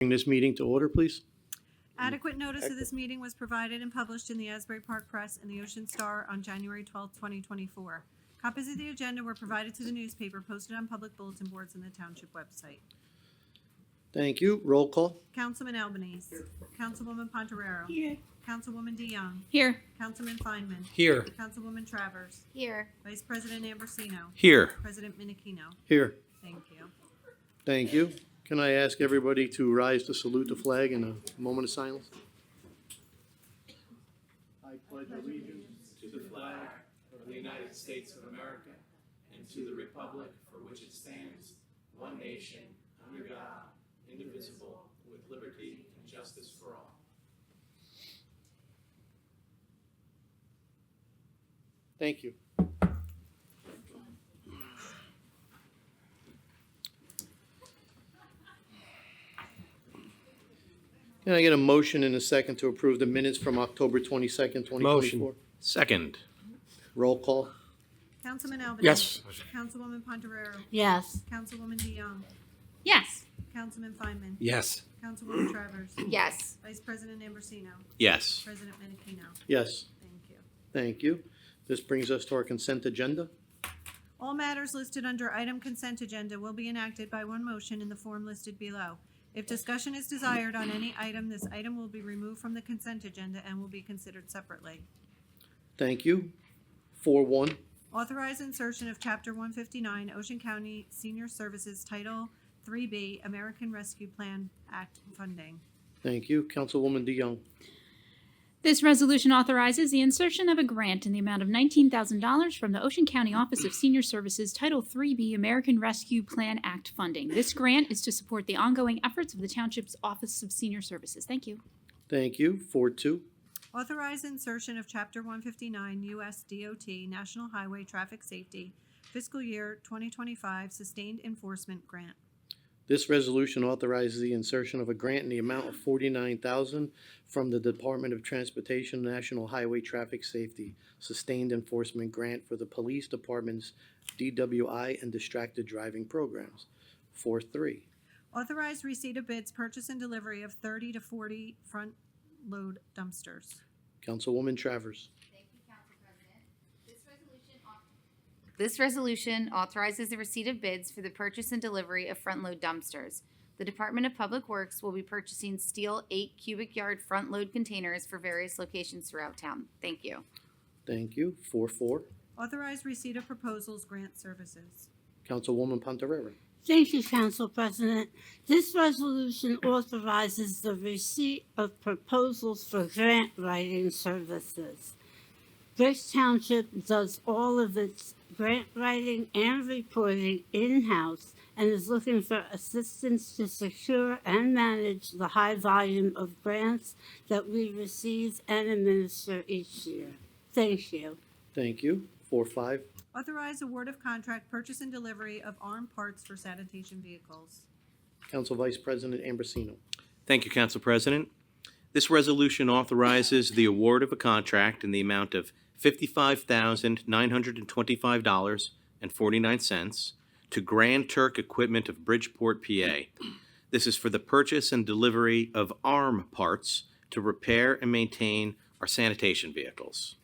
Bring this meeting to order, please. Adequate notice of this meeting was provided and published in the Asbury Park Press and the Ocean Star on January 12, 2024. Copies of the agenda were provided to the newspaper, posted on public bulletin boards and the Township website. Thank you. Roll call. Councilman Albanese. Councilwoman Pontorero. Here. Councilwoman DeYoung. Here. Councilman Feinman. Here. Councilwoman Travers. Here. Vice President Ambrosino. Here. President Minikino. Here. Thank you. Thank you. Can I ask everybody to rise to salute the flag in a moment of silence? I pledge allegiance To the flag of the United States of America and to the republic for which it stands, one nation, under God, indivisible, with liberty and justice for all. Thank you. Can I get a motion and a second to approve the minutes from October 22nd, 2024? Motion. Second. Roll call. Councilman Albanese. Yes. Councilwoman Pontorero. Yes. Councilwoman DeYoung. Yes. Councilman Feinman. Yes. Councilwoman Travers. Yes. Vice President Ambrosino. Yes. President Minikino. Yes. Thank you. Thank you. This brings us to our consent agenda. All matters listed under item consent agenda will be enacted by one motion in the form listed below. If discussion is desired on any item, this item will be removed from the consent agenda and will be considered separately. Thank you. 4-1. Authorize insertion of Chapter 159, Ocean County Senior Services, Title 3B, American Rescue Plan Act funding. Thank you. Councilwoman DeYoung. This resolution authorizes the insertion of a grant in the amount of $19,000 from the Ocean County Office of Senior Services Title 3B American Rescue Plan Act funding. This grant is to support the ongoing efforts of the Township's Office of Senior Services. Thank you. Thank you. 4-2. Authorize insertion of Chapter 159, U.S. DOT, National Highway Traffic Safety, Fiscal Year 2025 Sustained Enforcement Grant. This resolution authorizes the insertion of a grant in the amount of $49,000 from the Department of Transportation National Highway Traffic Safety Sustained Enforcement Grant for the Police Department's DWI and distracted driving programs. 4-3. Authorize receipt of bids, purchase and delivery of 30 to 40 front-load dumpsters. Councilwoman Travers. Thank you, Council President. This resolution authorizes the receipt of bids for the purchase and delivery of front-load dumpsters. The Department of Public Works will be purchasing steel 8 cubic yard front-load containers for various locations throughout town. Thank you. Thank you. 4-4. Authorize receipt of proposals, grant services. Councilwoman Pontorero. Thank you, Council President. This resolution authorizes the receipt of proposals for grant writing services. Berks Township does all of its grant writing and reporting in-house and is looking for assistance to secure and manage the high volume of grants that we receive and administer each year. Thank you. Thank you. 4-5. Authorize award of contract, purchase and delivery of armed parts for sanitation vehicles. Council Vice President Ambrosino. Thank you, Council President. This resolution authorizes the award of a contract in the amount of $55,925.49 to Grand Turk Equipment of Bridgeport, PA. This is for the purchase and delivery of arm parts to repair and maintain our sanitation vehicles.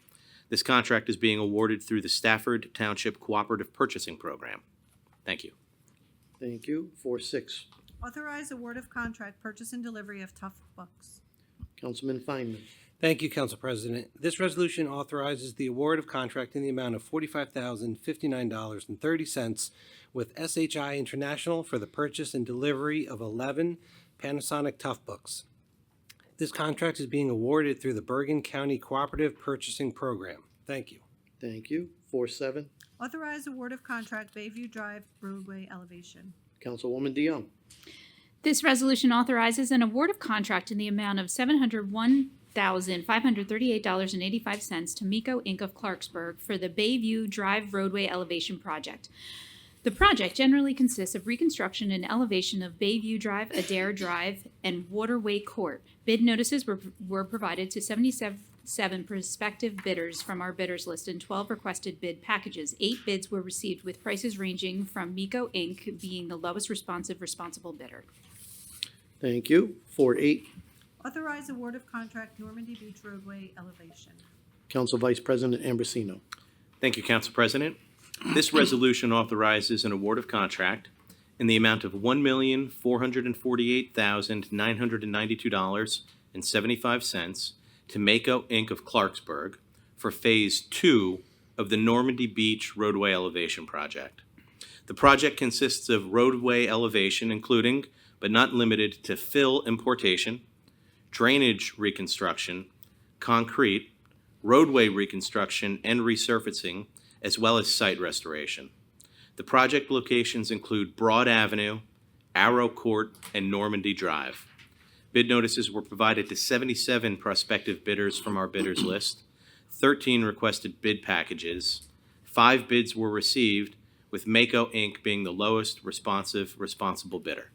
This contract is being awarded through the Stafford Township Cooperative Purchasing Program. Thank you. Thank you. 4-6. Authorize award of contract, purchase and delivery of tough books. Councilman Feinman. Thank you, Council President. This resolution authorizes the award of contract in the amount of $45,059.30 with SHI International for the purchase and delivery of 11 Panasonic Toughbooks. This contract is being awarded through the Bergen County Cooperative Purchasing Program. Thank you. Thank you. 4-7. Authorize award of contract, Bayview Drive roadway elevation. Councilwoman DeYoung. This resolution authorizes an award of contract in the amount of $701,538.85 to Miko Inc. of Clarksburg for the Bayview Drive roadway elevation project. The project generally consists of reconstruction and elevation of Bayview Drive, Adair Drive, and Waterway Court. Bid notices were provided to 77 prospective bidders from our bidders list and 12 requested bid packages. 8 bids were received with prices ranging from Miko Inc. being the lowest responsible bidder. Thank you. 4-8, Authorize award of contract Normandy Beach roadway elevation. Council Vice President Ambrosino. Thank you, Council President. This resolution authorizes an award of contract in the amount of $1,448,992.75 to Mako Inc. of Clarksburg for Phase 2 of the Normandy Beach roadway elevation project. The project consists of roadway elevation, including, but not limited to, fill importation, drainage reconstruction, concrete, roadway reconstruction and resurfacing, as well as site restoration. The project locations include Broad Avenue, Arrow Court, and Normandy Drive. Bid notices were provided to 77 prospective bidders from our bidders list. 13 requested bid packages. 5 bids were received, with Mako Inc. being the lowest responsible bidder.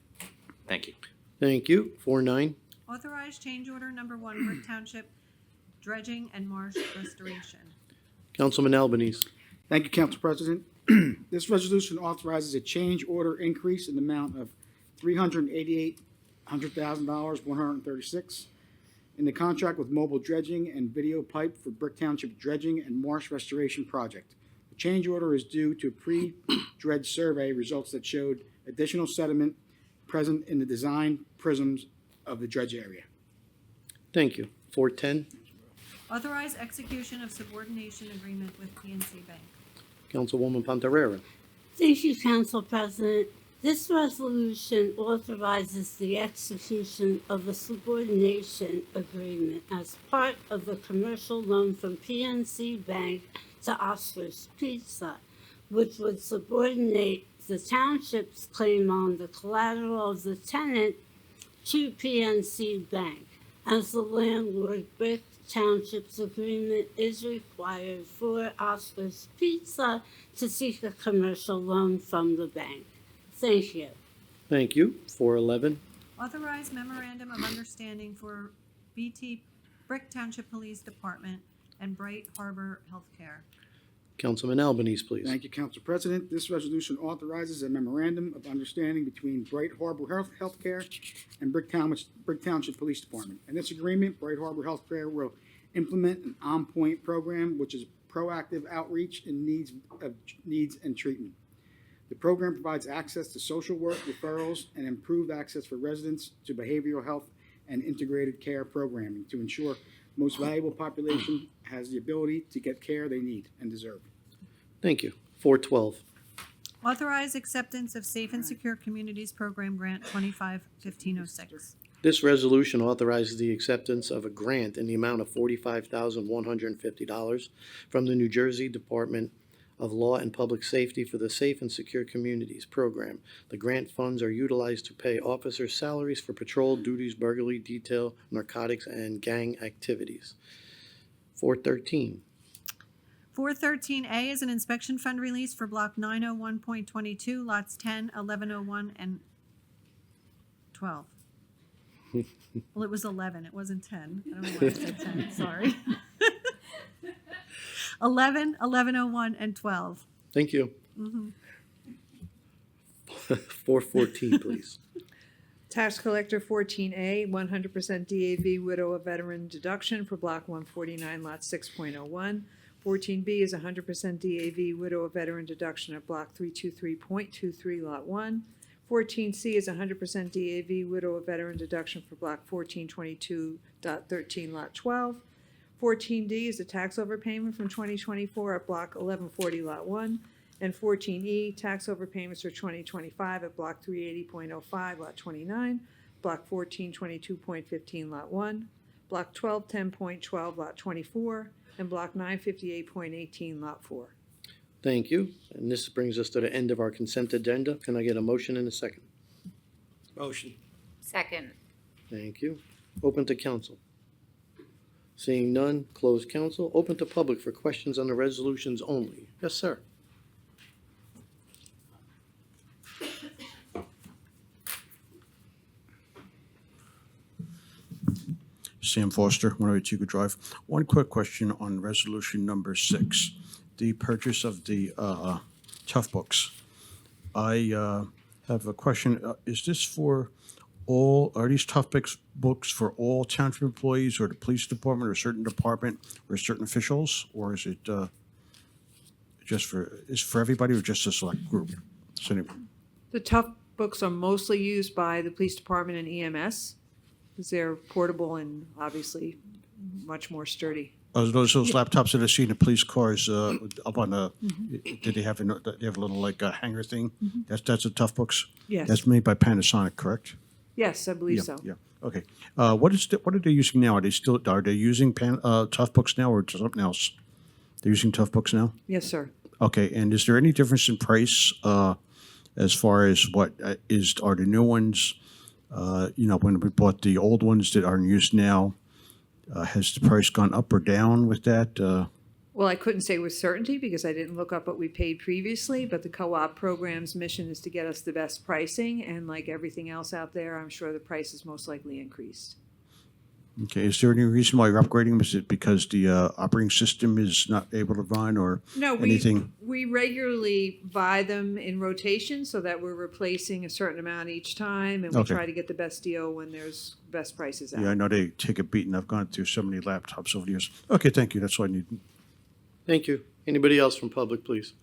Thank you. Thank you. 4-9, Authorize change order number 1, Brick Township dredging and marsh restoration. Councilman Albanese. Thank you, Council President. This resolution authorizes a change order increase in the amount of $388,000, 136 in the contract with mobile dredging and video pipe for Brick Township dredging and marsh restoration project. The change order is due to a pre-dredge survey results that showed additional sediment present in the design prisms of the dredge area. Thank you. 4-10, Authorize execution of subordination agreement with PNC Bank. Councilwoman Pontarera. Thank you, Council President. This resolution authorizes the execution of a subordination agreement as part of a commercial loan from PNC Bank to Oscar's Pizza, which would subordinate the township's claim on the collateral of the tenant to PNC Bank. As the landlord, Brick Township's agreement is required for Oscar's Pizza to seek a commercial loan from the bank. Thank you. Thank you. 4-11, Authorize memorandum of understanding for BT Brick Township Police Department and Bright Harbor Healthcare. Councilman Albanese, please. Thank you, Council President. This resolution authorizes a memorandum of understanding between Bright Harbor Healthcare and Brick Township Police Department. In this agreement, Bright Harbor Healthcare will implement an on-point program, which is proactive outreach in needs and treatment. The program provides access to social work referrals and improved access for residents to behavioral health and integrated care programming to ensure most valuable population has the ability to get care they need and deserve. Thank you. 4-12, Authorize acceptance of Safe and Secure Communities Program Grant 25-1506. this resolution authorizes the acceptance of a grant in the amount of $45,150 from the New Jersey Department of Law and Public Safety for the Safe and Secure Communities Program. The grant funds are utilized to pay officers' salaries for patrol duties, burglary, detail, narcotics, and gang activities. 4-13, 413A is an inspection fund release for Block 901.22, lots 10, 1101, and 12. Well, it was 11, it wasn't 10. I don't know why I said 10, sorry. 11, 1101, and 12. Thank you. 414, please. Tax Collector 14A, 100% DAV Widow of Veteran deduction for Block 149, Lot 6.01. 14B is 100% DAV Widow of Veteran deduction at Block 323.23, Lot 1. 14C is 100% DAV Widow of Veteran deduction for Block 1422.13, Lot 12. 14D is a tax overpayment from 2024 at Block 1140, Lot 1. And 14E, tax overpayments for 2025 at Block 380.05, Lot 29, Block 1422.15, Lot 1, Block 1210.12, Lot 24, and Block 958.18, Lot 4. Thank you. And this brings us to the end of our consent agenda. Can I get a motion and a second? Motion. Second. Thank you. Open to council. Seeing none, close council. Open to public for questions on the resolutions only. Yes, sir. Sam Foster, 108 Chico Drive. One quick question on resolution number 6, the purchase of the Tough Books. I have a question. Is this for are these books for all township employees or the police department or a certain department or certain officials? Or is it is for everybody or just a select group? So anyway, The tough books are mostly used by the police department and EMS, because they're portable and obviously much more sturdy. those laptops that I see in the police cars up on the, did they have they have a little like hanger thing? That's the tough books? Yes, That's made by Panasonic, correct? yes, I believe Yeah, so. yeah, okay. What are they using now? Are they using tough books now or something else? They're using tough books now? Yes, sir. Okay, and is there any difference in price as far as what are the new ones? When we bought the old ones that are in use now, has the price gone up or down with that? Well, I couldn't say with certainty because I didn't look up what we paid previously, but the co-op program's mission is to get us the best pricing, and like everything else out there, I'm sure the price is most likely increased. Okay, is there any reason why you're upgrading them? Is it because the operating system is not able to run or No, anything? we regularly buy them in rotation so that we're replacing a certain amount each time, and we Okay. try to get the best deal when there's best prices out. Yeah, I know they take a beating. I've gone through so many laptops over the years. Okay, thank you. That's all I need. Thank you. Anybody else from public, please?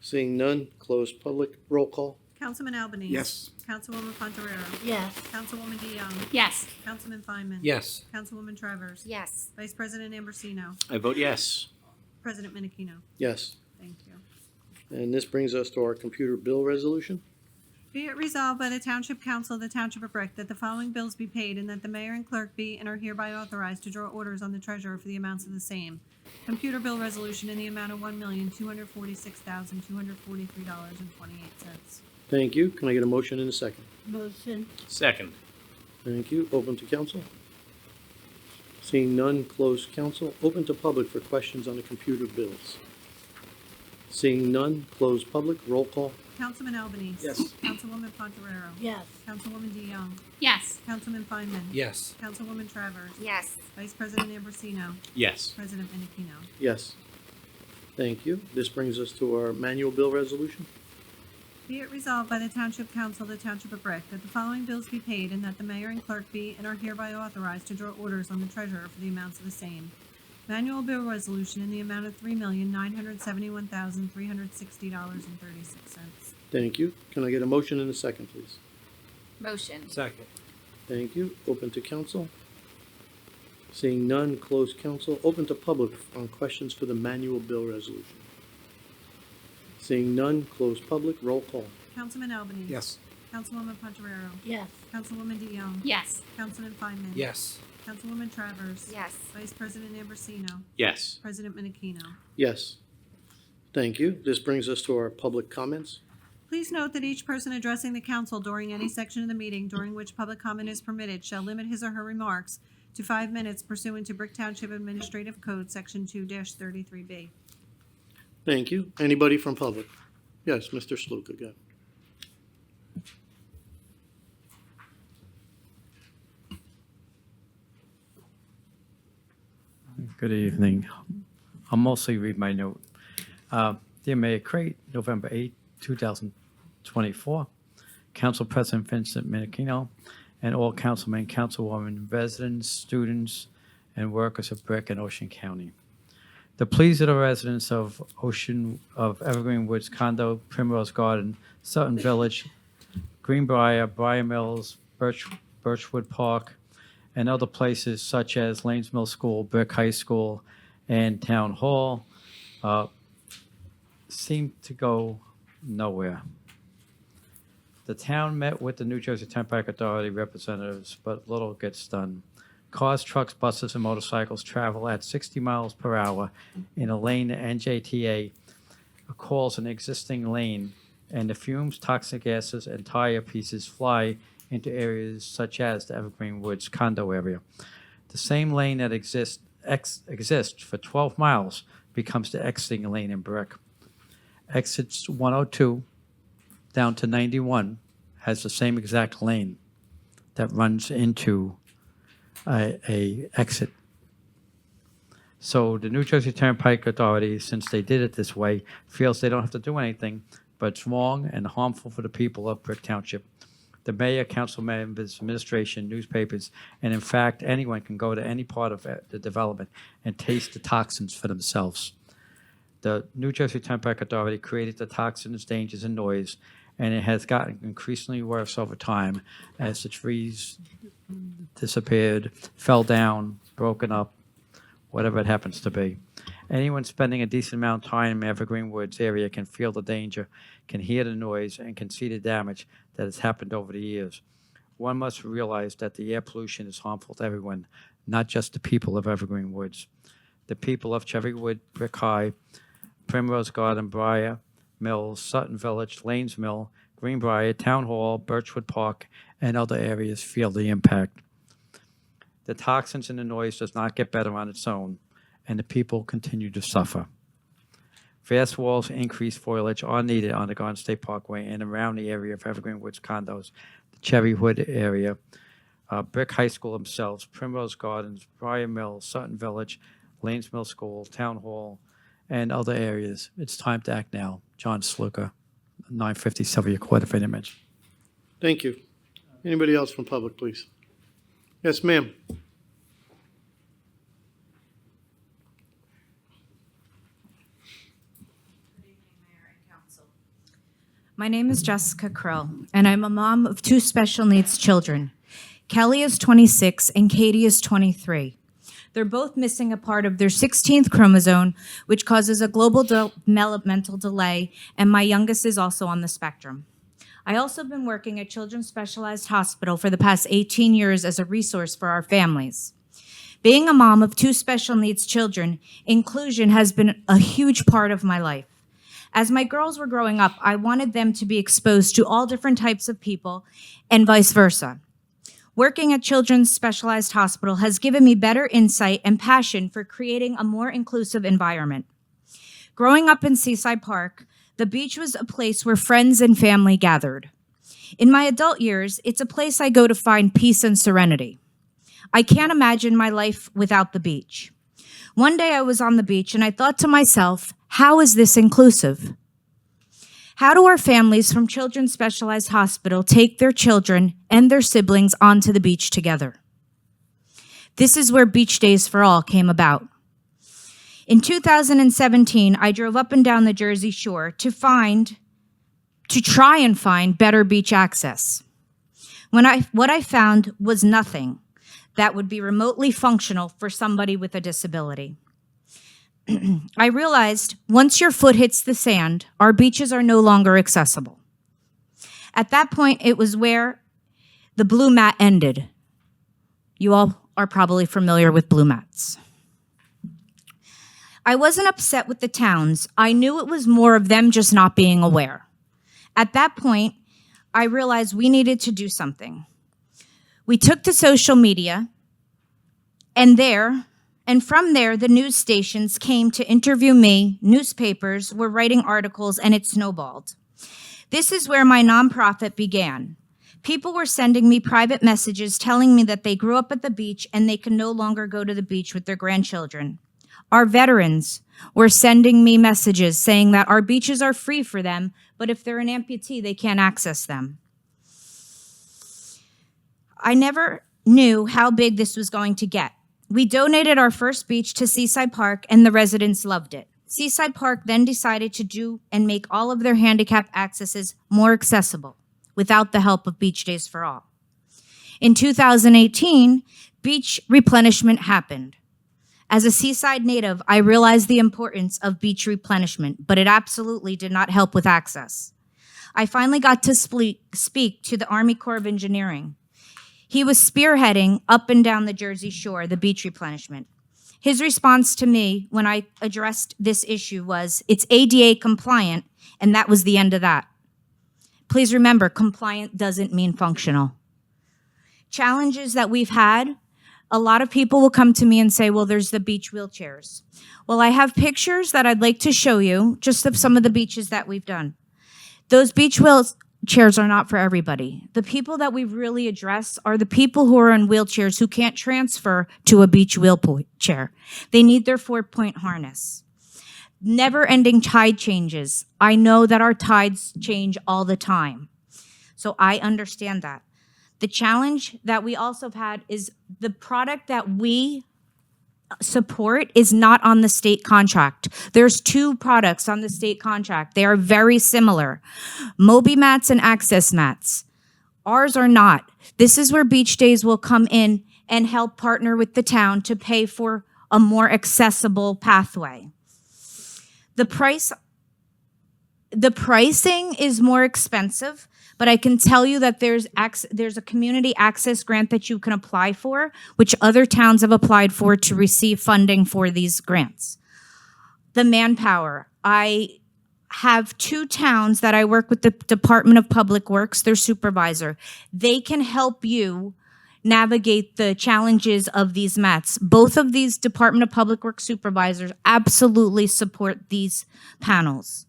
Seeing none, close public. Roll call. Councilman Albanese. Yes. Councilwoman Pontoriero. Yes. Councilwoman DeYoung. Yes. Councilman Feynman. Yes. Councilwoman Travers. Yes. Vice President Ambrosino. I vote yes. President Menachino. Yes. Thank you. And this brings us to our computer bill resolution. Be it resolved by the Township Council of the Township of Brick that the following bills be paid and that the mayor and clerk be and are hereby authorized to draw orders on the treasurer for the amounts of the same. Computer bill resolution in the amount of $1,246,243.28. Thank you. Can I get a motion in a second? Motion. Second. Thank you. Open to council. Seeing none, close council. Open to public for questions on the computer bills. Seeing none, close public. Roll call. Councilman Albanese. Yes. Councilwoman Pontoriero. Yes. Councilwoman DeYoung. Yes. Councilman Feynman. Yes. Councilwoman Travers. Yes. Vice President Ambrosino. Yes. President Menachino. Yes. Thank you. This brings us to our manual bill resolution. Be it resolved by the Township Council of the Township of Brick that the following bills be paid and that the mayor and clerk be and are hereby authorized to draw orders on the treasurer for the amounts of the same. Manual bill resolution in the amount of $3,971,360.36. Thank you. Can I get a motion in a second, please? Motion. Second. Thank you. Open to council. Seeing none, close council. Open to public on questions for the manual bill resolution. Seeing none, close public. Roll call. Councilman Albanese. Yes. Councilwoman Pontoriero. Yes. Councilwoman DeYoung. Yes. Councilman Feynman. Yes. Councilwoman Travers. Yes. Vice President Ambrosino. Yes. President Menachino. Yes. Thank you. This brings us to our public comments. Please note that each person addressing the council during any section of the meeting during which public comment is permitted shall limit his or her remarks to 5 minutes pursuant to Brick Township Administrative Code, Section 2-33B. Thank you. Anybody from public? Yes, Mr. Sluka, again. Good evening. I'll mostly read my note. Dear Mayor Crate, November 8, 2024. Council President Vincent Menachino and all councilmen, councilwomen, residents, students, and workers of Brick and Ocean County. The pleas of the residents of Evergreen Woods Condo, Primrose Garden, Sutton Village, Greenbrier, Briar Mills, Birchwood Park, and other places such as Lanes Mill School, Brick High School, and Town Hall seem to go nowhere. The town met with the New Jersey Turnpike Authority representatives, but little gets done. Cars, trucks, buses, and motorcycles travel at 60 miles per hour in a lane that NJTA calls an existing lane, and the fumes, toxic gases, and tire pieces fly into areas such as the Evergreen Woods condo area. The same lane that exists for 12 miles becomes the exiting lane in Brick. Exits 102 down to 91 has the same exact lane that runs into a exit. So the New Jersey Turnpike Authority, since they did it this way, feels they don't have to do anything, but it's wrong and harmful for the people of Brick Township. The mayor, council members, administration, newspapers, and in fact, anyone can go to any part of the development and taste the toxins for themselves. The New Jersey Turnpike Authority created the toxins, dangers, and noise, and it has gotten increasingly worse over time as the trees disappeared, fell down, broken up, whatever it happens to be. Anyone spending a decent amount of time in Evergreen Woods area can feel the danger, can hear the noise, and can see the damage that has happened over the years. One must realize that the air pollution is harmful to everyone, not just the people of Evergreen Woods. The people of Cherrywood, Brick High, Primrose Garden, Briar Mills, Sutton Village, Lanes Mill, Greenbrier, Town Hall, Birchwood Park, and other areas feel the impact. The toxins and the noise does not get better on its own, and the people continue to suffer. Vast walls and increased foliage are needed on the Garden State Parkway and around the area of Evergreen Woods condos, the Cherrywood area, Brick High School themselves, Primrose Gardens, Briar Mill, Sutton Village, Lanes Mill School, Town Hall, and other areas. It's time to act now. John Sluka, 950 Sylvia Court, if I didn't mention. Thank you. Anybody else from public, please? Yes, ma'am. My name is Jessica Krill, and I'm a mom of two special needs children. Kelly is 26 and Katie is 23. They're both missing a part of their 16th chromosome, which causes a global developmental delay, and my youngest is also on the spectrum. I also been working at Children's Specialized Hospital for the past 18 years as a resource for our families. Being a mom of two special needs children, inclusion has been a huge part of my life. As my girls were growing up, I wanted them to be exposed to all different types of people and vice versa. Working at Children's Specialized Hospital has given me better insight and passion for creating a more inclusive environment. Growing up in Seaside Park, the beach was a place where friends and family gathered. In my adult years, it's a place I go to find peace and serenity. I can't imagine my life without the beach. One day I was on the beach and I thought to myself, how is this inclusive? How do our families from Children's Specialized Hospital take their children and their siblings onto the beach together? This is where Beach Days for All came about. In 2017, I drove up and down the Jersey Shore to try and find better beach access. What I found was nothing that would be remotely functional for somebody with a disability. I realized once your foot hits the sand, our beaches are no longer accessible. At that point, it was where the blue mat ended. You all are probably familiar with blue mats. I wasn't upset with the towns. I knew it was more of them just not being aware. At that point, I realized we needed to do something. We took to social media, and from there, the news stations came to interview me, newspapers were writing articles, and it snowballed. This is where my nonprofit began. People were sending me private messages telling me that they grew up at the beach and they can no longer go to the beach with their grandchildren. Our veterans were sending me messages saying that our beaches are free for them, but if they're an amputee, they can't access them. I never knew how big this was going to get. We donated our first beach to Seaside Park, and the residents loved it. Seaside Park then decided to do and make all of their handicap accesses more accessible without the help of Beach Days for All. In 2018, beach replenishment happened. As a Seaside native, I realized the importance of beach replenishment, but it absolutely did not help with access. I finally got to speak to the Army Corps of Engineering. He was spearheading up and down the Jersey Shore, the beach replenishment. His response to me when I addressed this issue was, it's ADA compliant, and that was the end of that. Please remember, compliant doesn't mean functional. Challenges that we've had, a lot of people will come to me and say, well, there's the beach wheelchairs. Well, I have pictures that I'd like to show you, just of some of the beaches that we've done. Those beach wheelchairs are not for everybody. The people that we really address are the people who are in wheelchairs who can't transfer to a beach wheelchair. They need their 4-point harness. Never-ending tide changes. I know that our tides change all the time. So I understand that. The challenge that we also have had is the product that we support is not on the state contract. There's two products on the state contract. They are very similar. Moby mats and access mats. Ours are not. This is where Beach Days will come in and help partner with the town to pay for a more accessible pathway. The pricing is more expensive, but I can tell you that there's a community access grant that you can apply for, which other towns have applied for to receive funding for these grants. The manpower. I have two towns that I work with the Department of Public Works, their supervisor. They can help you navigate the challenges of these mats. Both of these Department of Public Works supervisors absolutely support these panels.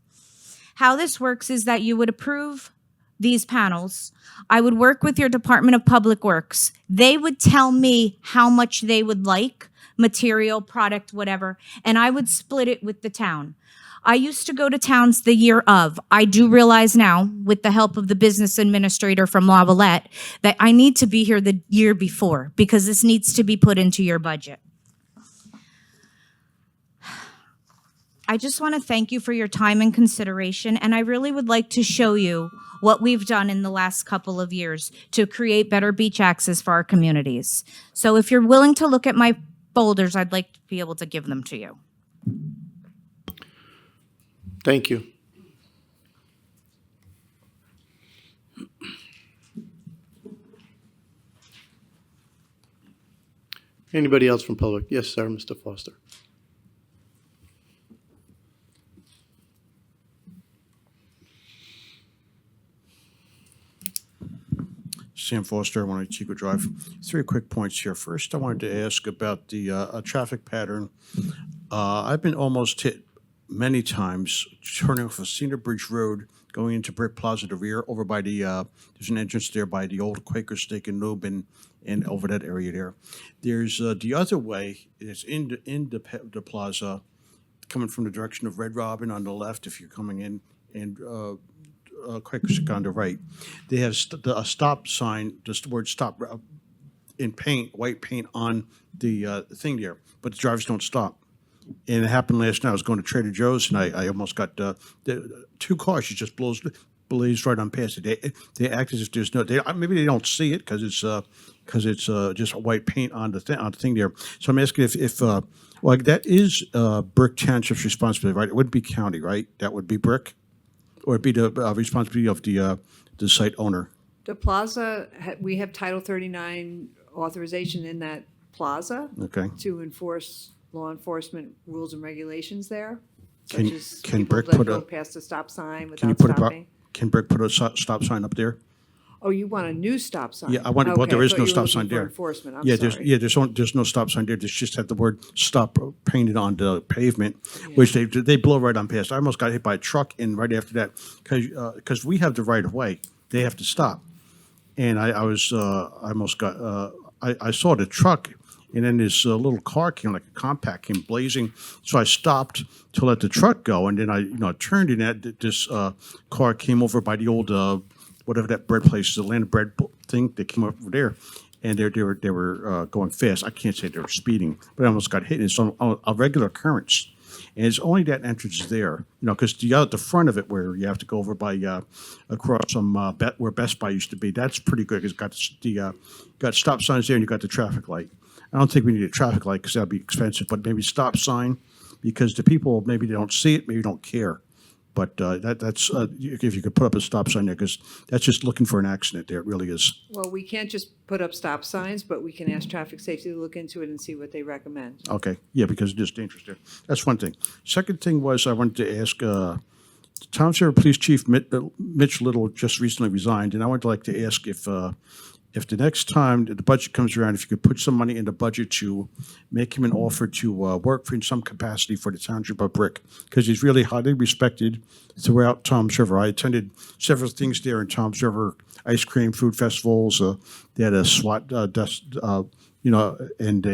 How this works is that you would approve these panels. I would work with your Department of Public Works. They would tell me how much they would like, material, product, whatever, and I would split it with the town. I used to go to towns the year of. I do realize now, with the help of the business administrator from Lavalette, that I need to be here the year before because this needs to be put into your budget. I just want to thank you for your time and consideration, and I really would like to show you what we've done in the last couple of years to create better beach access for our communities. So if you're willing to look at my folders, I'd like to be able to give them to you. Thank you. Anybody else from public? Yes, sir, Mr. Foster. Sam Foster, 108 Chico Drive. 3 quick points here. First, I wanted to ask about the traffic pattern. I've been almost hit many times turning off of Cedar Bridge Road, going into Brick Plaza, the rear, over by the, there's an entrance there by the old Quaker Steak and Lube and over that area there. There's the other way, it's in the plaza, coming from the direction of Red Robin on the left if you're coming in, and Quaker Steak on the right. They have a stop sign, just the word stop in paint, white paint on the thing there, but the drivers don't stop. And it happened last night. I was going to Trader Joe's, and I almost got the 2 cars. She just blazed right on past it. They act as if there's no. Maybe they don't see it because it's just white paint on the thing there. So I'm asking if like that is Brick Township's responsibility, right? It wouldn't be county, right? That would be Brick, or it'd be the responsibility of the site owner. The plaza, we have Title 39 authorization in that plaza Okay. to enforce law enforcement rules and regulations there. Can- Such as can people Brick that put go a- past the stop sign Can you without put stopping. Can Brick put a stop sign up there? Oh, you want a new stop sign? Yeah, I want. Well, Okay, there I is thought no you were stop looking sign for there. Enforcement, I'm Yeah, sorry. there's no stop sign there. There's just had the word stop painted on the pavement, which they blow right on past. I almost got hit by a truck, and right after that, because we have the right of way, they have to stop, and I almost got I saw the truck, and then this little car came, like a compact, came blazing. So I stopped to let the truck go, and then I turned, and this car came over by the old whatever that bread place is, the Land of Bread thing. They came over there, and they were going fast. I can't say they were speeding, but I almost got hit. It's on a regular occurrence, and it's only that entrance there, because the front of it where you have to go over by across some where Best Buy used to be. That's pretty good. It's got got stop signs there, and you got the traffic light. I don't think we need a traffic light because that'd be expensive, but maybe stop sign, because the people, maybe they don't see it, maybe don't care. But that's if you could put up a stop sign there, because that's just looking for an accident there. It really is. Well, we can't just put up stop signs, but we can ask traffic safety to look into it and see what they recommend. Okay, yeah, because it is dangerous there. That's one thing. Second thing was I wanted to ask, Township Police Chief Mitch Little just recently resigned, and I would like to ask if the next time the budget comes around, if you could put some money in the budget to make him an offer to work in some capacity for the Township of Brick, because he's really highly respected throughout Tom's River. I attended several things there in Tom's River, ice cream, food festivals. They had a SWAT desk, and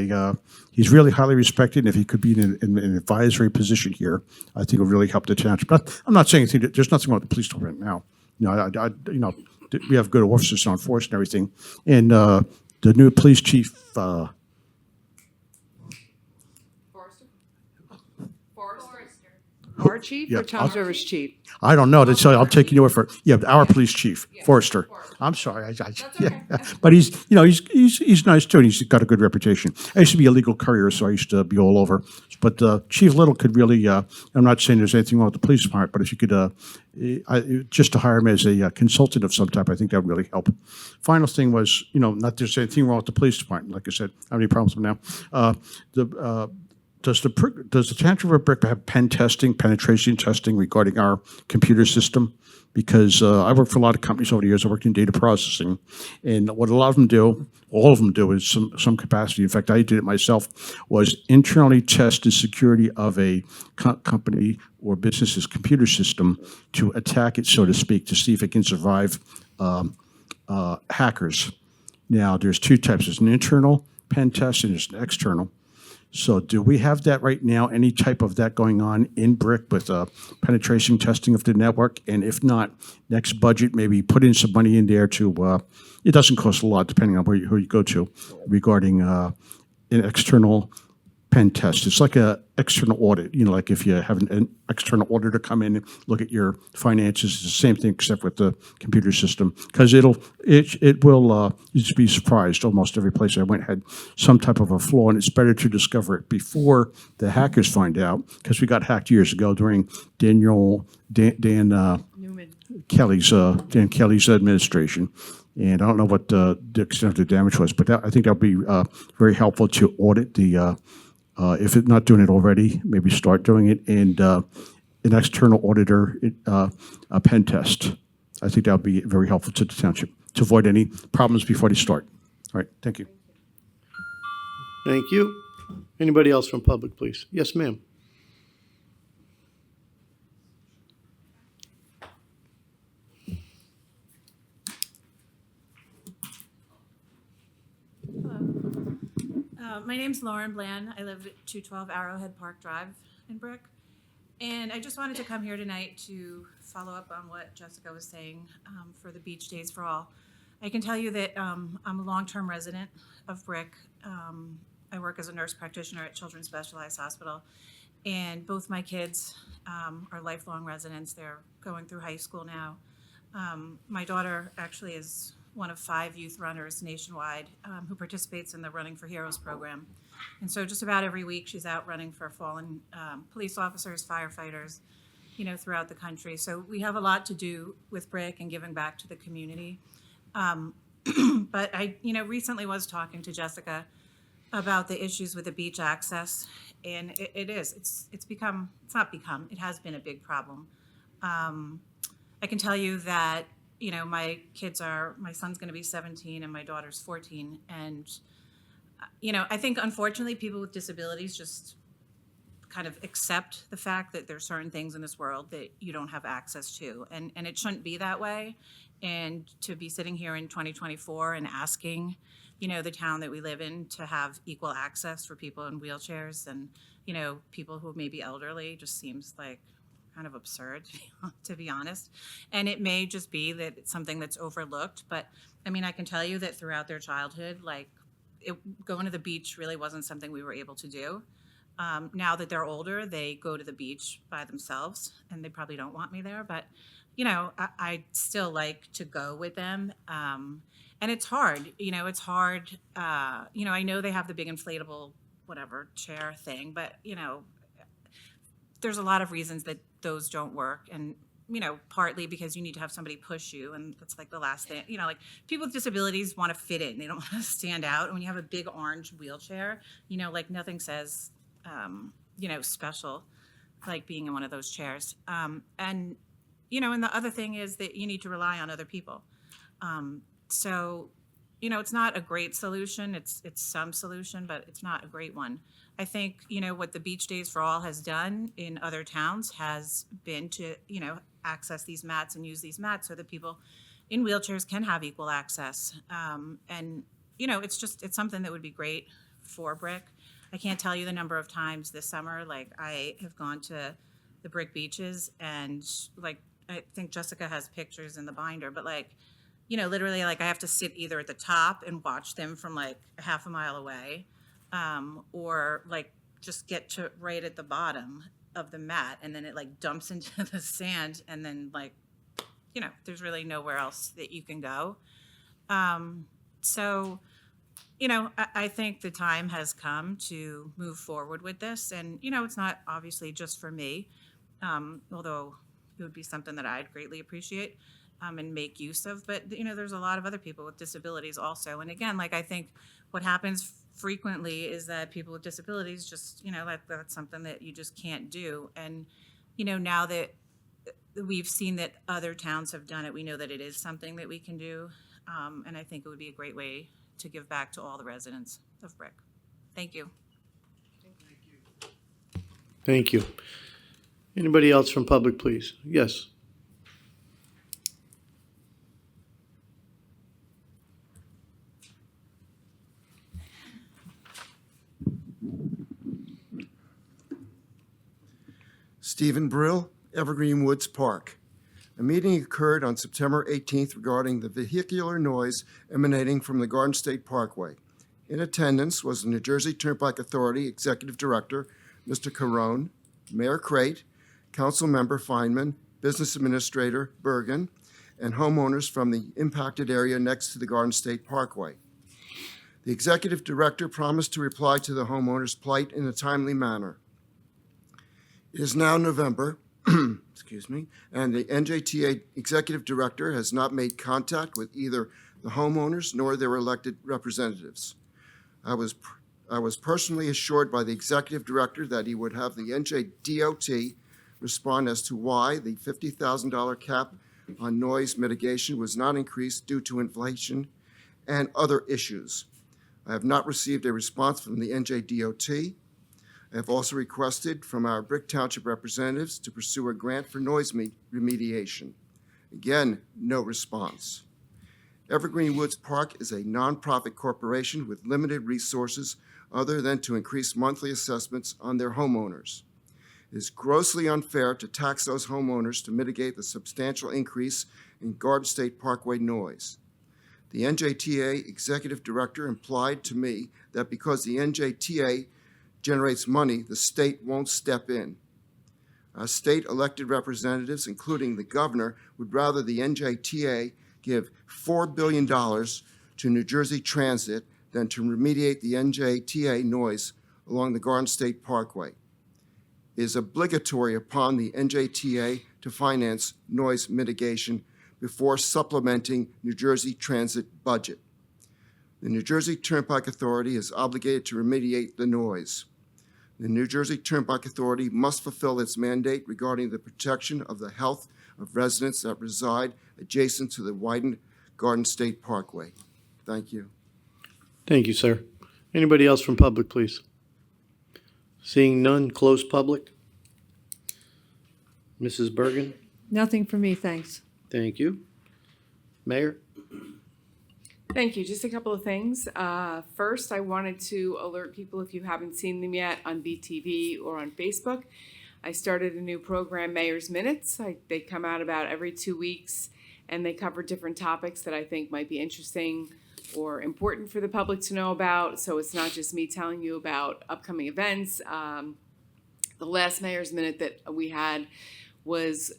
he's really highly respected. And if he could be in an advisory position here, I think it would really help the township. But I'm not saying anything. There's nothing wrong with the police department now. we have good officers on force and everything. And the new police chief, Our chief Yeah, or Tom's River's chief? I don't know. That's I'm taking you for our police chief, Forrester. I'm sorry, but he's nice too, and he's got a good reputation. I used to be a legal courier, so I used to be all over. But Chief Little could really. I'm not saying there's anything wrong with the police department, but if you could just to hire him as a consultant of some type, I think that would really help. Final thing was, not that there's anything wrong with the police department. Like I said, I have any problems with them now. Does the Township of Brick have penetration testing regarding our computer system? Because I worked for a lot of companies over the years. I worked in data processing, and what a lot of them do, all of them do, is some capacity. In fact, I did it myself. Was internally test the security of a company or business's computer system to attack it, so to speak, to see if it can survive hackers. Now, there's two types. There's an internal pen test and there's an external. So do we have that right now, any type of that going on in Brick with penetration testing of the network? And if not, next budget, maybe put in some money in there to, it doesn't cost a lot depending on who you go to, regarding an external pen test. It's like a external audit, like if you have an external auditor come in and look at your finances, it's the same thing except with the computer system. Because it will, you'd be surprised, almost every place I went had some type of a flaw, and it's better to discover it before the hackers find out, because we got hacked years ago during Dan Newman. Kelly's administration. And I don't know what the extent of the damage was, but I think that would be very helpful to audit the, if it's not doing it already, maybe start doing it, and an external auditor, a pen test. I think that would be very helpful to the township to avoid any problems before they start. All right, thank you. Thank you. Anybody else from public, please? Yes, ma'am. My name's Lauren Bland. I live at 212 Arrowhead Park Drive in Brick. And I just wanted to come here tonight to follow up on what Jessica was saying for the Beach Days for All. I can tell you that I'm a long-term resident of Brick. I work as a nurse practitioner at Children's Specialized Hospital. And both my kids are lifelong residents. They're going through high school now. My daughter actually is one of 5 youth runners nationwide who participates in the Running for Heroes program. And so just about every week she's out running for fallen police officers, firefighters, throughout the country. So we have a lot to do with Brick and giving back to the community. But I, recently was talking to Jessica about the issues with the beach access, and it has been a big problem. I can tell you that my son's going to be 17 and my daughter's 14. And, I think unfortunately people with disabilities just kind of accept the fact that there's certain things in this world that you don't have access to. And it shouldn't be that way. And to be sitting here in 2024 and asking, the town that we live in to have equal access for people in wheelchairs and, people who may be elderly just seems like kind of absurd, to be honest. And it may just be that it's something that's overlooked, but I can tell you that throughout their childhood, going to the beach really wasn't something we were able to do. Now that they're older, they go to the beach by themselves, and they probably don't want me there, but I still like to go with them. And it's hard, it's hard. I know they have the big inflatable, whatever, chair thing, but there's a lot of reasons that those don't work. And, partly because you need to have somebody push you. And that's like the last thing, people with disabilities want to fit in. They don't want to stand out. And when you have a big orange wheelchair, nothing says, special like being in one of those chairs. And the other thing is that you need to rely on other people. So, it's not a great solution. It's some solution, but it's not a great one. I think, what the Beach Days for All has done in other towns has been to, access these mats and use these mats so that people in wheelchairs can have equal access. And, it's something that would be great for Brick. I can't tell you the number of times this summer, I have gone to the Brick beaches and I think Jessica has pictures in the binder, but literally like I have to sit either at the top and watch them from like half a mile away, or like just get to right at the bottom of the mat, and then it like dumps into the sand, and then like, there's really nowhere else that you can go. So, I think the time has come to move forward with this, and, it's not obviously just for me, although it would be something that I'd greatly appreciate and make use of. But, there's a lot of other people with disabilities also. And again, like I think what happens frequently is that people with disabilities just, that's something that you just can't do. And, now that we've seen that other towns have done it, we know that it is something that we can do. And I think it would be a great way to give back to all the residents of Brick. Thank you. Thank you. Anybody else from public, please? Yes. Stephen Brill, Evergreen Woods Park. A meeting occurred on September 18th regarding the vehicular noise emanating from the Garden State Parkway. In attendance was the New Jersey Turnpike Authority Executive Director, Mr. Carone, Mayor Crate, Council Member Feynman, Business Administrator Bergen, and homeowners from the impacted area next to the Garden State Parkway. The Executive Director promised to reply to the homeowners' plight in a timely manner. It is now November, excuse me, and the NJTA Executive Director has not made contact with either the homeowners nor their elected representatives. I was personally assured by the Executive Director that he would have the NJDOT respond as to why the $50,000 cap on noise mitigation was not increased due to inflation and other issues. I have not received a response from the NJDOT. I have also requested from our Brick Township representatives to pursue a grant for noise remediation. Again, no response. Evergreen Woods Park is a nonprofit corporation with limited resources other than to increase monthly assessments on their homeowners. It is grossly unfair to tax those homeowners to mitigate the substantial increase in Garden State Parkway noise. The NJTA Executive Director implied to me that because the NJTA generates money, the state won't step in. Our state elected representatives, including the governor, would rather the NJTA give $4 billion to New Jersey Transit than to remediate the NJTA noise along the Garden State Parkway. It is obligatory upon the NJTA to finance noise mitigation before supplementing New Jersey Transit budget. The New Jersey Turnpike Authority is obligated to remediate the noise. The New Jersey Turnpike Authority must fulfill its mandate regarding the protection of the health of residents that reside adjacent to the widened Garden State Parkway. Thank you. Thank you, sir. Anybody else from public, please? Seeing none, close public. Mrs. Bergen, Nothing for me, thanks. thank you. Mayor? Thank you. Just a couple of things. First, I wanted to alert people, if you haven't seen them yet, on BTV or on Facebook. I started a new program, Mayor's Minutes. They come out about every 2 weeks, and they cover different topics that I think might be interesting or important for the public to know about. So it's not just me telling you about upcoming events. The last Mayor's Minute that we had was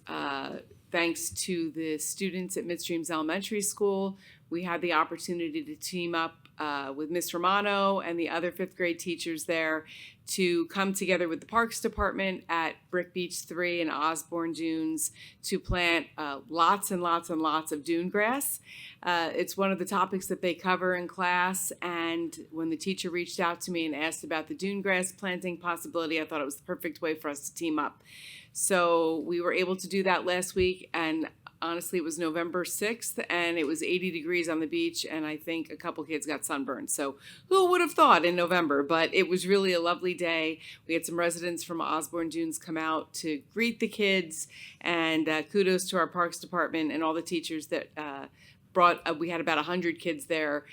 thanks to the students at Midstreams Elementary School. We had the opportunity to team up with Ms. Romano and the other fifth grade teachers there to come together with the Parks Department at Brick Beach 3 and Osborne Dunes to plant lots and lots and lots of dune grass. It's one of the topics that they cover in class, and when the teacher reached out to me and asked about the dune grass planting possibility, I thought it was the perfect way for us to team up. So we were able to do that last week, and honestly, it was November 6th, and it was 80 degrees on the beach, and I think a couple kids got sunburned. So who would have thought in November? But it was really a lovely day. We had some residents from Osborne Dunes come out to greet the kids, and kudos to our Parks Department and all the teachers that brought, we had about 100 kids there.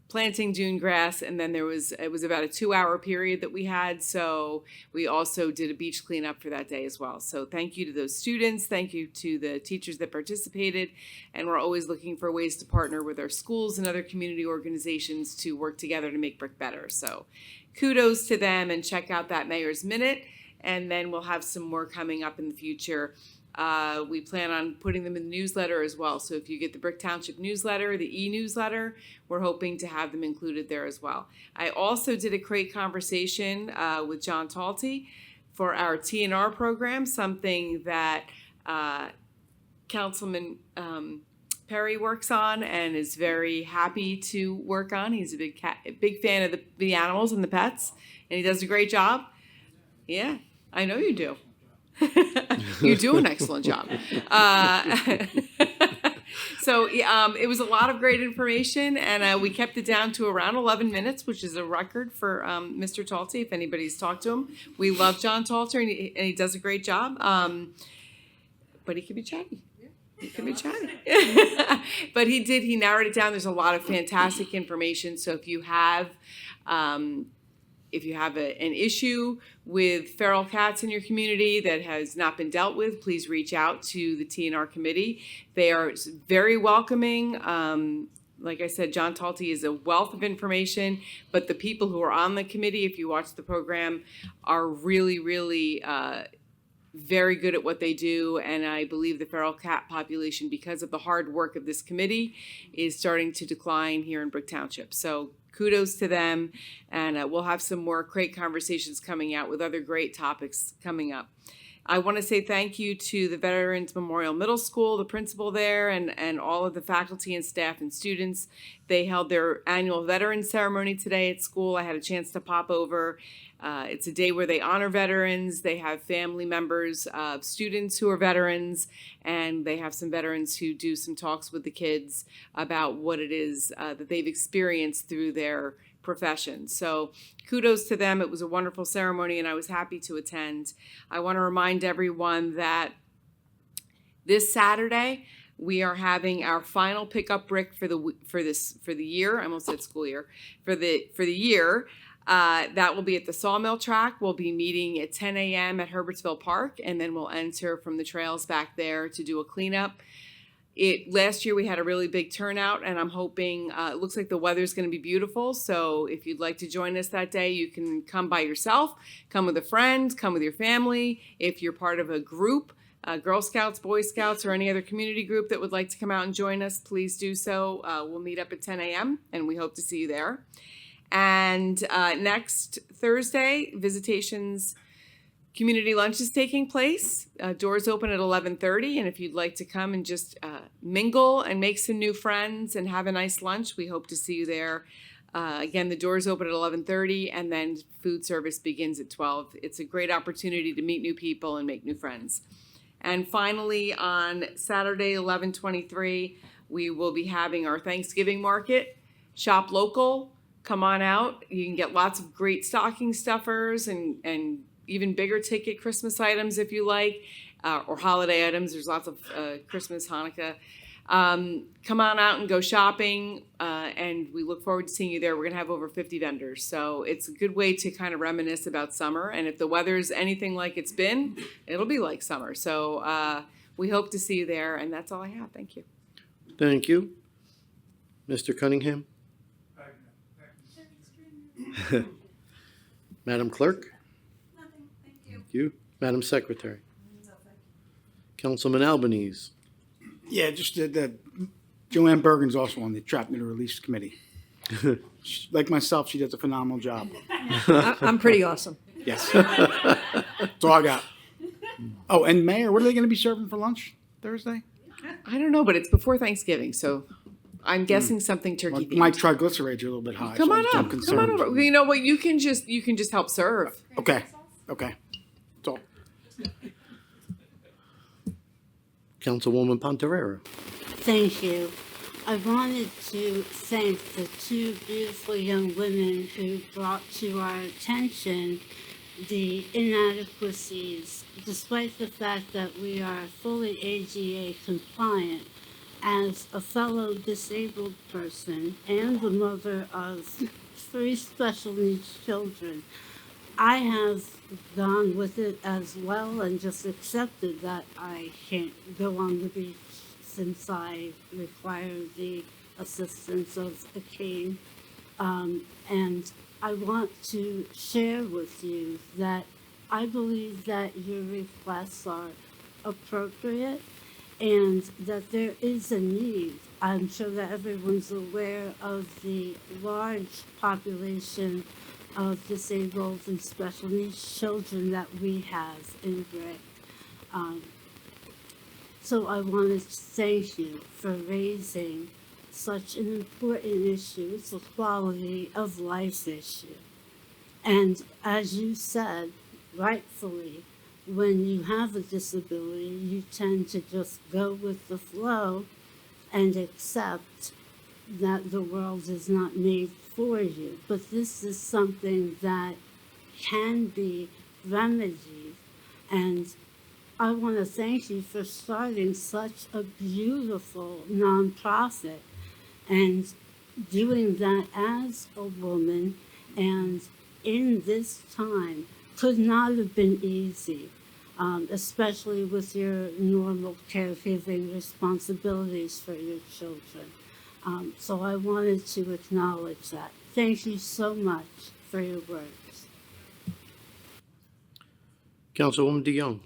planting dune grass, and then it was about a 2-hour period that we had, so we also did a beach cleanup for that day as well. So thank you to those students, thank you to the teachers that participated, and we're always looking for ways to partner with our schools and other community organizations to work together to make Brick better. So kudos to them, and check out that Mayor's Minute, and then we'll have some more coming up in the future. We plan on putting them in the newsletter as well. So if you get the Brick Township newsletter, the e-newsletter, we're hoping to have them included there as well. I also did a great conversation with John Talty for our TNR program, something that Councilman Perry works on and is very happy to work on. He's a big fan of the animals and the pets, and he does a great job. Yeah, I know you do. You do an excellent job. So it was a lot of great information, and we kept it down to around 11 minutes, which is a record for Mr. Talty, if anybody's talked to him. We love John Talter, and he does a great job, but he can be chatty. He can be chatty. But he narrowed it down. There's a lot of fantastic information, so if you have an issue with feral cats in your community that has not been dealt with, please reach out to the TNR committee. They are very welcoming. Like I said, John Talty is a wealth of information, but the people who are on the committee, if you watch the program, are really, really very good at what they do. And I believe the feral cat population, because of the hard work of this committee, is starting to decline here in Brick Township. So kudos to them, and we'll have some more great conversations coming out with other great topics coming up. I want to say thank you to the Veterans Memorial Middle School, the principal there, and all of the faculty and staff and students. They held their annual veterans ceremony today at school. I had a chance to pop over. It's a day where they honor veterans. They have family members of students who are veterans, and they have some veterans who do some talks with the kids about what it is that they've experienced through their profession. So kudos to them. It was a wonderful ceremony, and I was happy to attend. I want to remind everyone that this Saturday we are having our final pickup brick for the year. I almost said school year. For the year. That will be at the Sawmill Track. We'll be meeting at 10 a.m. at Herbertsville Park, and then we'll enter from the trails back there to do a cleanup. Last year we had a really big turnout, and I'm hoping, it looks like the weather's going to be beautiful. So if you'd like to join us that day, you can come by yourself, come with a friend, come with your family. If you're part of a group, Girl Scouts, Boy Scouts, or any other community group that would like to come out and join us, please do so. We'll meet up at 10 a.m. and we hope to see you there. And next Thursday, Visitations Community Lunch is taking place. Doors open at 11:30, and if you'd like to come and just mingle and make some new friends and have a nice lunch, we hope to see you there. Again, the doors open at 11:30, and then food service begins at 12. It's a great opportunity to meet new people and make new friends. And finally, on Saturday, 11/23, we will be having our Thanksgiving market. Shop local. Come on out. You can get lots of great stocking stuffers and even bigger ticket Christmas items if you like, or holiday items. There's lots of Christmas, Hanukkah. Come on out and go shopping, and we look forward to seeing you there. We're going to have over 50 vendors, so it's a good way to kind of reminisce about summer. And if the weather's anything like it's been, it'll be like summer. So we hope to see you there, and that's all I have. Thank you. Thank you. Mr. Cunningham? Madam Clerk? Nothing, thank you. Thank you. Madam Secretary? Councilman Albanese? Yeah, just Joanne Bergen's also on the Trap Neuter Release Committee. Like myself, she does a phenomenal job. I'm pretty awesome. Yes. That's all I got. Oh, and Mayor, what are they going to be serving for lunch Thursday? I don't know, but it's before Thanksgiving, so I'm guessing something turkey themed. My triglycerides are a little bit high. Come so on I'm up. concerned. Come on over. You know what? You can just help serve. Okay. That's all. Councilwoman Ponterera? Thank you. I wanted to thank the two beautiful young women who brought to our attention the inadequacies, despite the fact that we are fully AGA compliant. as a fellow disabled person and the mother of 3 special needs children, I have gone with it as well and just accepted that I can't go on the beach since I require the assistance of a cane. And I want to share with you that I believe that your requests are appropriate and that there is a need. I'm sure that everyone's aware of the large population of disabled and special needs children that we have in Brick. So I want to thank you for raising such an important issue. It's a quality of life issue. And as you said, rightfully, when you have a disability, you tend to just go with the flow and accept that the world is not made for you. But this is something that can be remedied. And I want to thank you for starting such a beautiful nonprofit and doing that as a woman and in this time could not have been easy, especially with your normal caregiving responsibilities for your children. So I wanted to acknowledge that. Thank you so much for your words. Councilwoman DeYoung.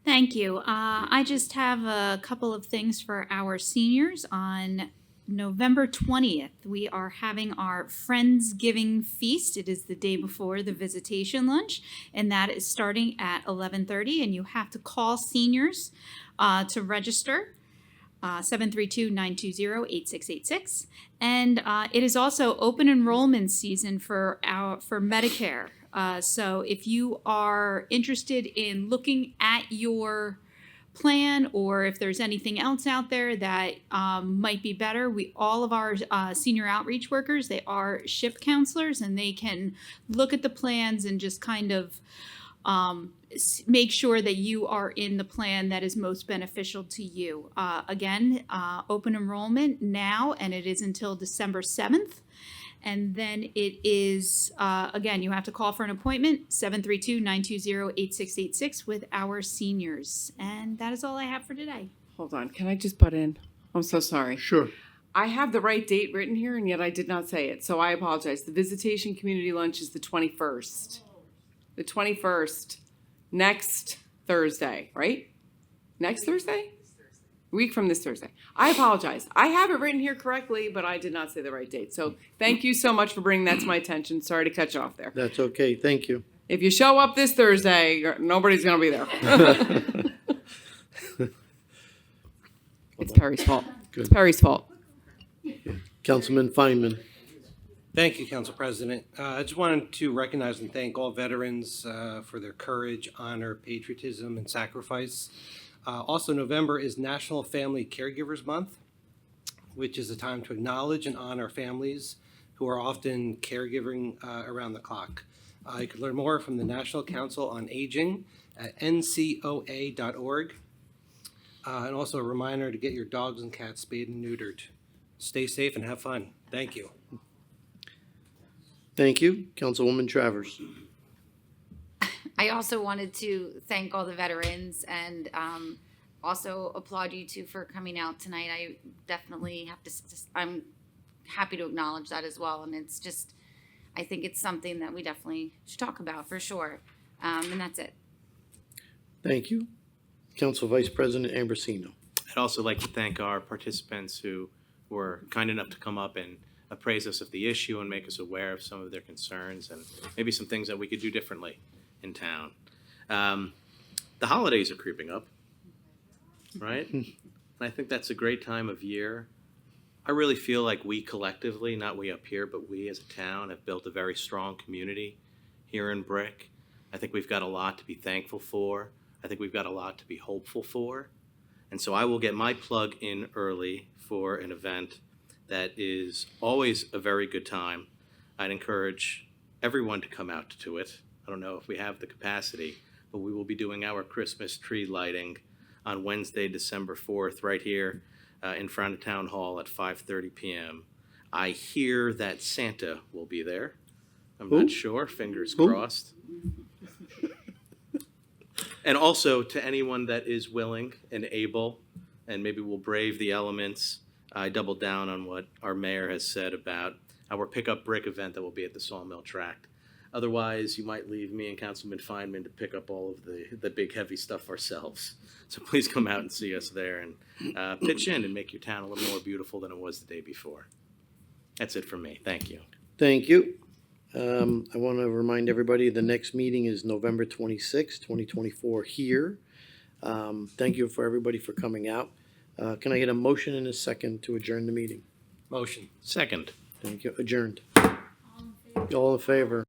Thank you. I just have a couple of things for our seniors. On November 20th, we are having our Friendsgiving feast. It is the day before the visitation lunch, and that is starting at 11:30, and you have to call seniors to register. 732-920-8686. And it is also open enrollment season for Medicare. So if you are interested in looking at your plan, or if there's anything else out there that might be better, all of our senior outreach workers, they are SHIP counselors, and they can look at the plans and just kind of make sure that you are in the plan that is most beneficial to you. Again, open enrollment now, and it is until December 7th. And then it is, again, you have to call for an appointment, 732-920-8686 with our seniors. And that is all I have for today. Hold on, can I just butt in? I'm so sorry. Sure. I have the right date written here, and yet I did not say it, so I apologize. The visitation community lunch is the 21st. The 21st, next Thursday, right? Next Thursday? A week from this Thursday. I apologize. I have it written here correctly, but I did not say the right date. So thank you so much for bringing that to my attention. Sorry to cut you off there. That's okay. Thank you. If you show up this Thursday, nobody's going to be there. It's Perry's fault. Good. It's Perry's fault. Councilman Feynman. Thank you, Council President. I just wanted to recognize and thank all veterans for their courage, honor, patriotism, and sacrifice. Also, November is National Family Caregivers Month, which is a time to acknowledge and honor families who are often caregiving around the clock. You can learn more from the National Council on Aging at ncoa.org. And also a reminder to get your dogs and cats spayed and neutered. Stay safe and have fun. Thank you. Thank you. Councilwoman Travers. I also wanted to thank all the veterans and also applaud you two for coming out tonight. I definitely have to, I'm happy to acknowledge that as well. And it's just, I think it's something that we definitely should talk about for sure. And that's it. Thank you. Council Vice President Ambrosino. I'd also like to thank our participants who were kind enough to come up and appraise us of the issue and make us aware of some of their concerns and maybe some things that we could do differently in town. The holidays are creeping up, right? And I think that's a great time of year. I really feel like we collectively, not we up here, but we as a town have built a very strong community here in Brick. I think we've got a lot to be thankful for. I think we've got a lot to be hopeful for. And so I will get my plug in early for an event that is always a very good time. I'd encourage everyone to come out to it. I don't know if we have the capacity, but we will be doing our Christmas tree lighting on Wednesday, December 4th, right here in front of Town Hall at 5:30 p.m. I hear that Santa will be there. I'm Who? not sure, fingers Who? crossed. And also to anyone that is willing and able, and maybe will brave the elements, I double down on what our mayor has said about our pickup brick event that will be at the Sawmill Tract. Otherwise, you might leave me and Councilman Feynman to pick up all of the big heavy stuff ourselves. So please come out and see us there and pitch in and make your town a little more beautiful than it was the day before. That's it from me. Thank you. Thank you. I want to remind everybody, the next meeting is November 26, 2024 here. Thank you for everybody for coming out. Can I get a motion and a second to adjourn the meeting? Motion. Second. Thank you. Adjourned. All in favor?